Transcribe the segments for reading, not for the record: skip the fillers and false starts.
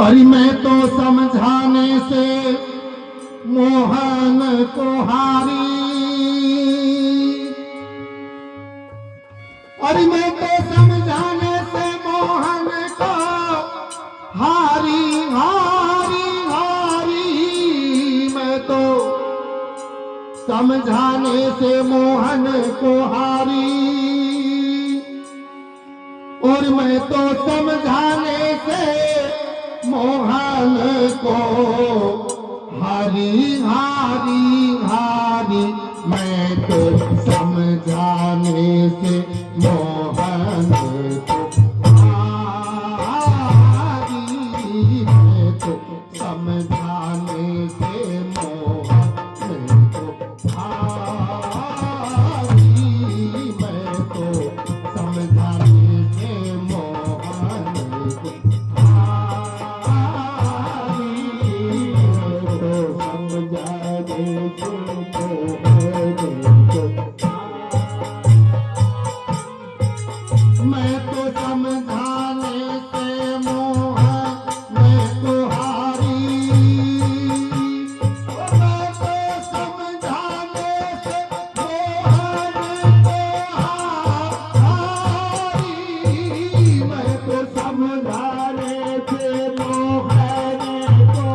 अरे मैं तो समझाने से मोहन को हारी, अरे मैं तो समझाने से मोहन को हारी हारी हारी, मैं तो समझाने से मोहन को हारी, और मैं तो समझाने से मोहन को हारी हारी हारी, मैं तो समझाने से मोहन को हारी, मैं तो समझाने से मोहन को हारी, मैं तो समझाने से मोहन को मैं तो समझाने से मोहन को हारी, मैं तो समझाने से मोहन को हारी, मैं तो समझाने से मोहन को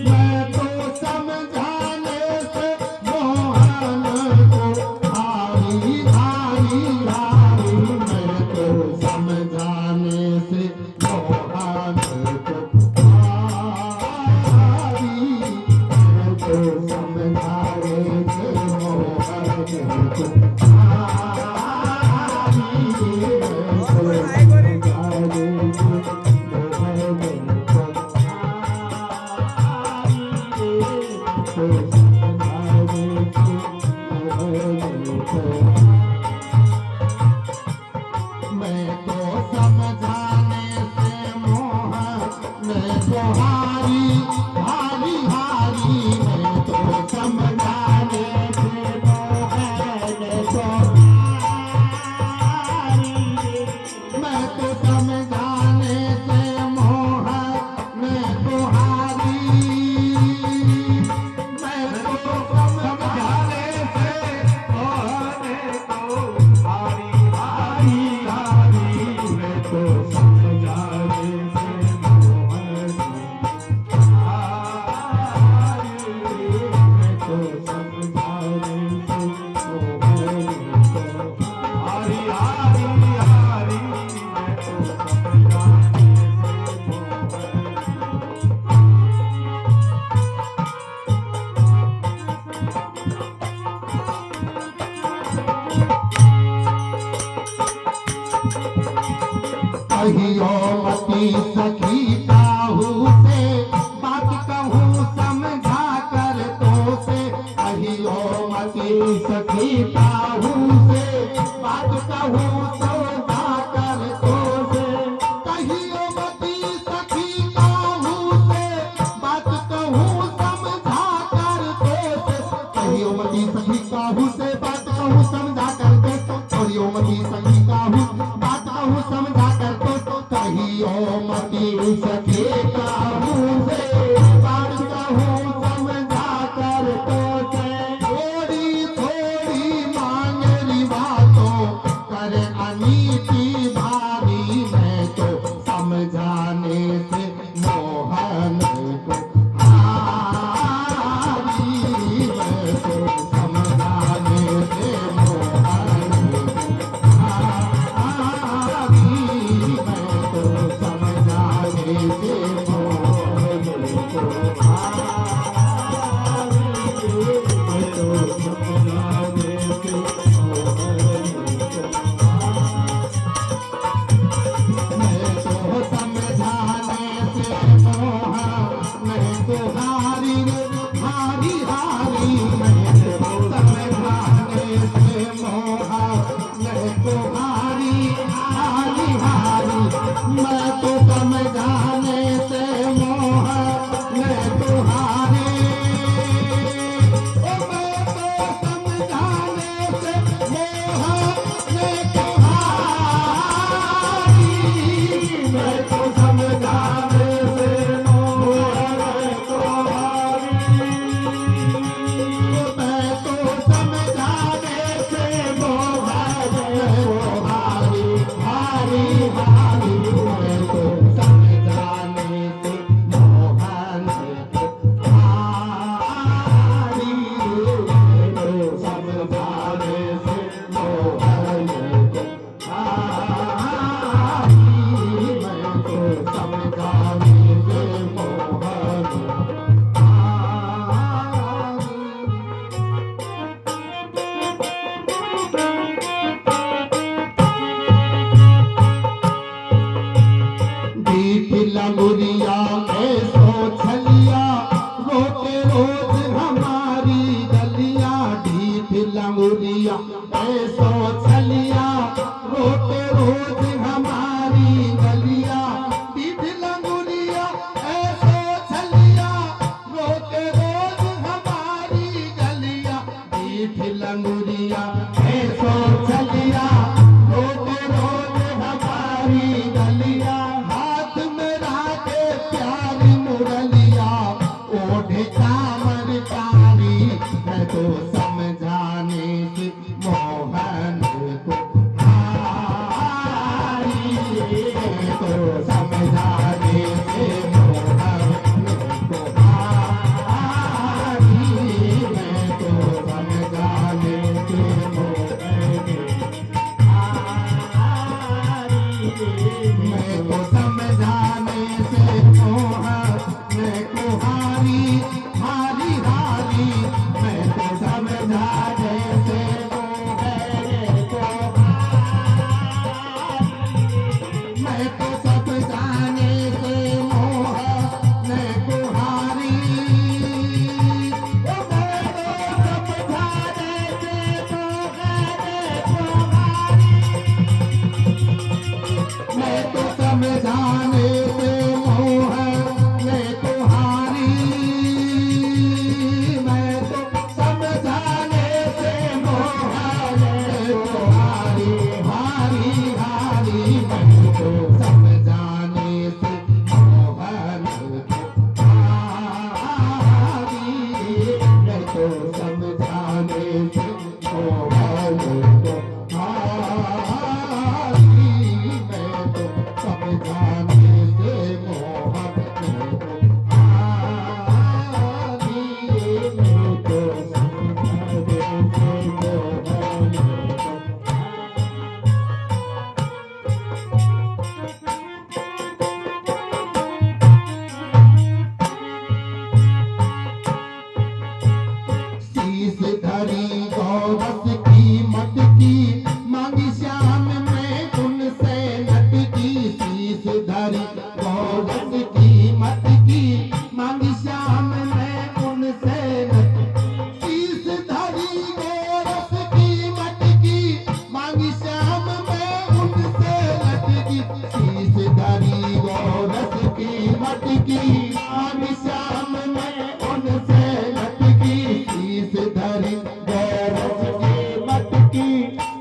मैं तो समझाने से मोहन को हारी हारी हारी, मैं तो समझाने से मोहन को हारी, मैं तो समझाने से मोहन को हारी, मैं तो समझाने से मोहन को हारी हारी हारी, मैं तो समझाने से मोहन को हारी, मैं तो समझाने से मोहन को हारी, मैं तो समझाने से मोहन को हारी हारी हारी, मैं तो समझाने से मोहन को हारी, मैं तो समझाने से मोहन को हारी हारी हारी, मैं तो समझाने कहियो मती सखी काहू से बात कहूँ समझा कर तो से, कहियो मती सखी काहू से बात कहूँ समझा कर तो से, कहियो मती सखी काहू से बात कहूँ समझा कर तो से, कहियो मती सखी काहू से बात कहूँ समझा कर तो, कहियो मती सखी काहू बात कहूँ समझा कर तो, कहियो मती सखी काहू से बात कहूँ समझा कर तो से, थोड़ी थोड़ी मांगरी बातों करे अनीति भारी, मैं तो समझाने से मोहन को हारी, मैं तो समझाने से मोहन को हारी, मैं तो समझाने से मोहन को हारी, मैं तो समझाने से मोहन को मोहन को हारी तो समझाने से मोहन को हारी मैं तो समझाने से मोहन मैं तो समझाने से मोहन को हारी हारी हारी मैं तो समझाने से मोहन को हारी मैं तो समझाने से मोहन को हारी मैं तो समझाने से मोहन को हारी मैं तो समझाने से मोहन को हारी मैं तो समझाने से मोहन को हारी हारी हारी मैं तो समझाने से मोहन को हारी मैं तो समझाने से मोहन को हारी मैं तो समझाने से मोहन को हारी मैं तो समझाने से मोहन शीश धरी गौरस कीमत की मांगी श्याम में उनसे नट की शीश धरी गौरस कीमत की मांगी श्याम में उनसे नट शीश धरी गौरस कीमत की मांगी श्याम में उनसे नट की शीश धरी गौरस कीमत की मांगी श्याम में उनसे नट की शीश धरी गौरस कीमत की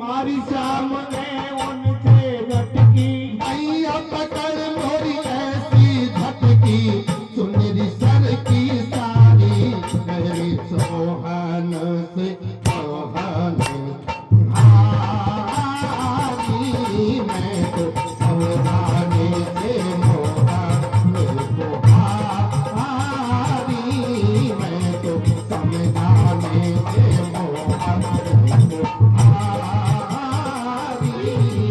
मारी श्याम ने उनसे झटकी भैया पकड़ मोरी ऐसी झटकी सुनरी सर की सारी मेरी सोहन से मोहन हारी मैं तो समझाने से मोहन को हारी मैं तो समझाने से मोहन को हारी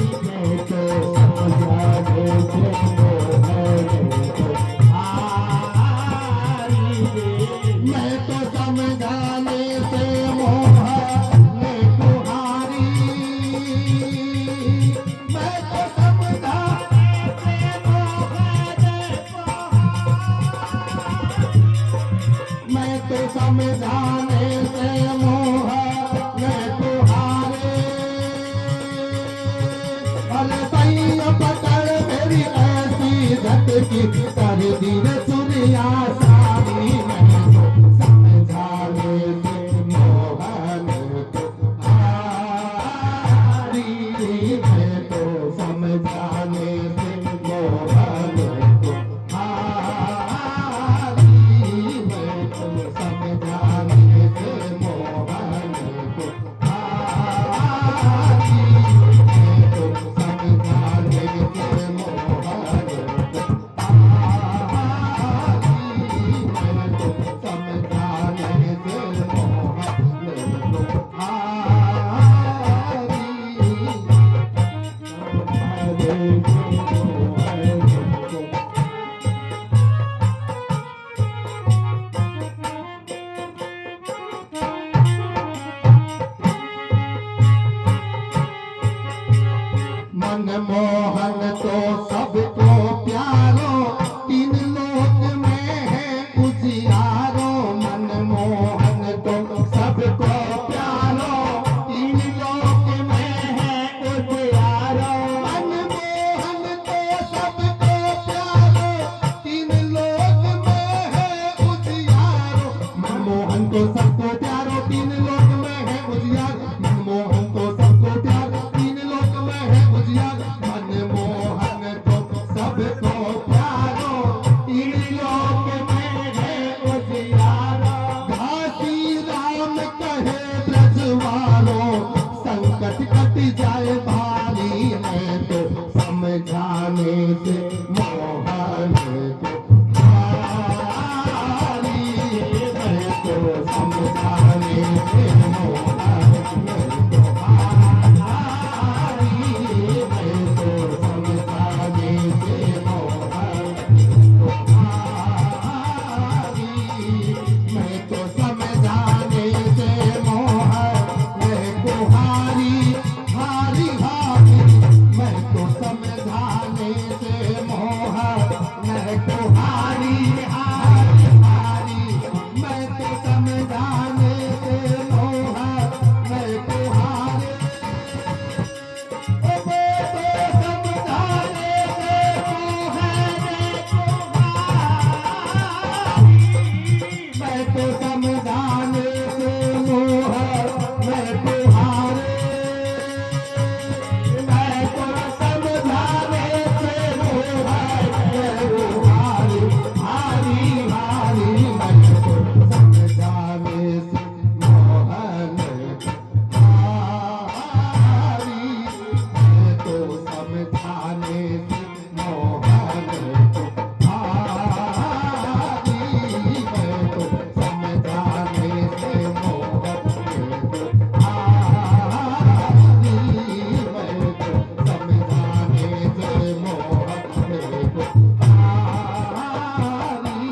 मैं तो समझाने से मोहन को हारी मैं तो समझाने से मोहन को हारी मैं तो समझाने से मोहन को मैं तो समझाने से मोहन को हारे अरे सैया पकड़ मेरी ऐसी झटकी कर दी रे सूर्या सारी मैं तो समझाने से मोहन को हारी मैं तो समझाने से मोहन को हारी मैं तो समझाने से मोहन को हारी मैं तो समझाने से मोहन को मनमोहन तो सबको प्यारो तीन लोक में है उजियारो मनमोहन तो सबको प्यारो तीन लोक में है उजियारो मनमोहन तो सबको प्यारो तीन लोक में है उजियारो मनमोहन तो सबको प्यारो तीन लोक में है उजियारो मनमोहन तो सबको प्यारो तीन लोक में है उजियारो मनमोहन कट जाए भारी, मैं तो समझाने से मोहन को भारी, मैं तो समझाने से मोहन को भारी, मैं तो समझाने से मोहन को भारी, मैं तो समझाने से मोहन को हारी हारी हारी, मैं तो समझाने से मोहन को हारी हारी हारी, मैं तो समझाने से मोहन को हारी, मैं तो समझाने से मोहन को हारी, मैं तो समझाने से मोहन को हारे, मैं तो समझाने से मोहन को हारी हारी हारी, मैं तो समझाने से मोहन को हारी, मैं तो समझाने से मोहन को हारी, मैं तो समझाने से मोहन को हारी, मैं तो समझाने से मोहन को हारी,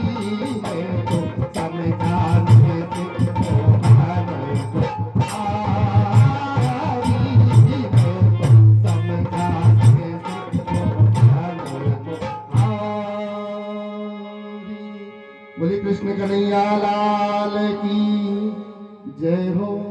मैं तो समझाने से मोहन को हारी, मैं तो समझाने से मोहन को हारी। बोले कृष्ण कन्हैया लाल की जय हो।